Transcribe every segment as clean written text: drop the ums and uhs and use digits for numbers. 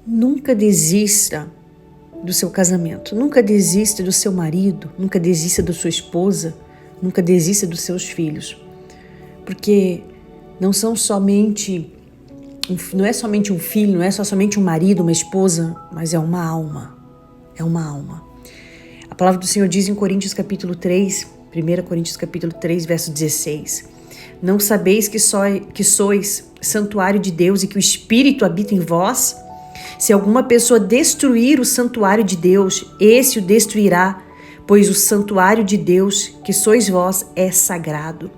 Nunca desista do seu casamento, nunca desista do seu marido, nunca desista da sua esposa, nunca desista dos seus filhos, porque não é somente um filho, não é somente um marido, uma esposa, mas é uma alma, A palavra do Senhor diz em Coríntios capítulo 3, 1 Coríntios capítulo 3, verso 16, não sabeis que sois santuário de Deus e que o Espírito habita em vós? Se alguma pessoa destruir o santuário de Deus, esse o destruirá, pois o santuário de Deus, que sois vós, é sagrado.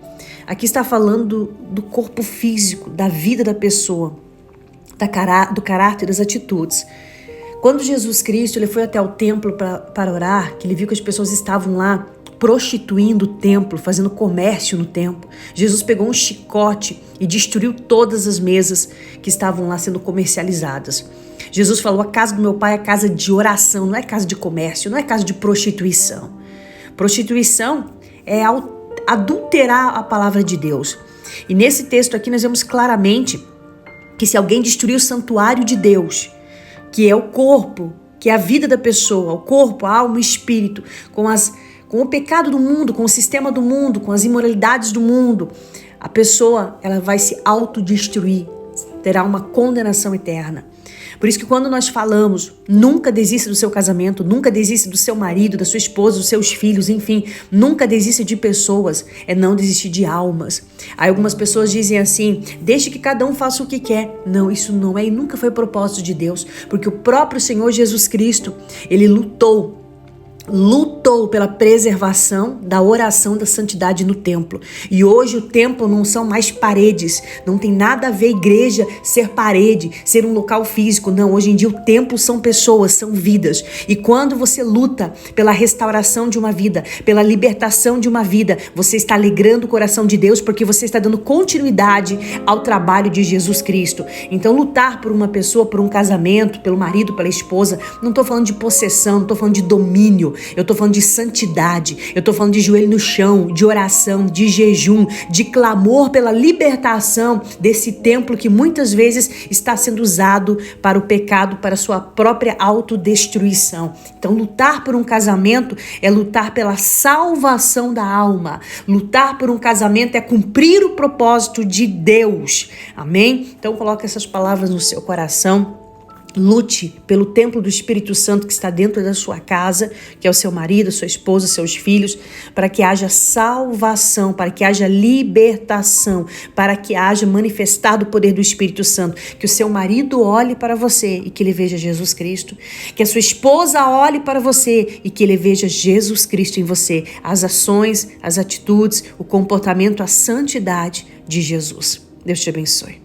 Aqui está falando do corpo físico, da vida da pessoa, do caráter, das atitudes. Quando Jesus Cristo ele foi até o templo para orar, que ele viu que as pessoas estavam lá prostituindo o templo, fazendo comércio no templo, Jesus pegou um chicote e destruiu todas as mesas que estavam lá sendo comercializadas. Jesus falou: a casa do meu pai é casa de oração, não é casa de comércio, não é casa de prostituição. Prostituição é adulterar a palavra de Deus. E nesse texto aqui nós vemos claramente que se alguém destruir o santuário de Deus, que é o corpo, que é a vida da pessoa, o corpo, a alma, o espírito, com o pecado do mundo, com o sistema do mundo, com as imoralidades do mundo, a pessoa ela vai se autodestruir, terá uma condenação eterna. Por isso que quando nós falamos, nunca desista do seu casamento, nunca desista do seu marido, da sua esposa, dos seus filhos, enfim, nunca desista de pessoas, é não desistir de almas. Aí algumas pessoas dizem assim, deixe que cada um faça o que quer. Não, isso não é e nunca foi propósito de Deus, porque o próprio Senhor Jesus Cristo, ele lutou pela preservação da oração da santidade no templo. E hoje o templo não são mais paredes, não tem nada a ver igreja ser parede, ser um local físico, não. Hoje em dia o templo são pessoas, são vidas. E quando você luta pela restauração de uma vida, pela libertação de uma vida, você está alegrando o coração de Deus, porque você está dando continuidade ao trabalho de Jesus Cristo. Então lutar por uma pessoa, por um casamento, pelo marido, pela esposa, não estou falando de possessão, não estou falando de domínio, eu estou falando de santidade, eu estou falando de joelho no chão, de oração, de jejum, de clamor pela libertação desse templo que muitas vezes está sendo usado para o pecado, para a sua própria autodestruição. Então lutar por um casamento é lutar pela salvação da alma. Lutar por um casamento é cumprir o propósito de Deus. Amém? Então coloque essas palavras no seu coração. Lute pelo templo do Espírito Santo que está dentro da sua casa, que é o seu marido, sua esposa, seus filhos, para que haja salvação, para que haja libertação, para que haja manifestado o poder do Espírito Santo. Que o seu marido olhe para você e que ele veja Jesus Cristo. Que a sua esposa olhe para você e que ele veja Jesus Cristo em você. As ações, as atitudes, o comportamento, a santidade de Jesus. Deus te abençoe.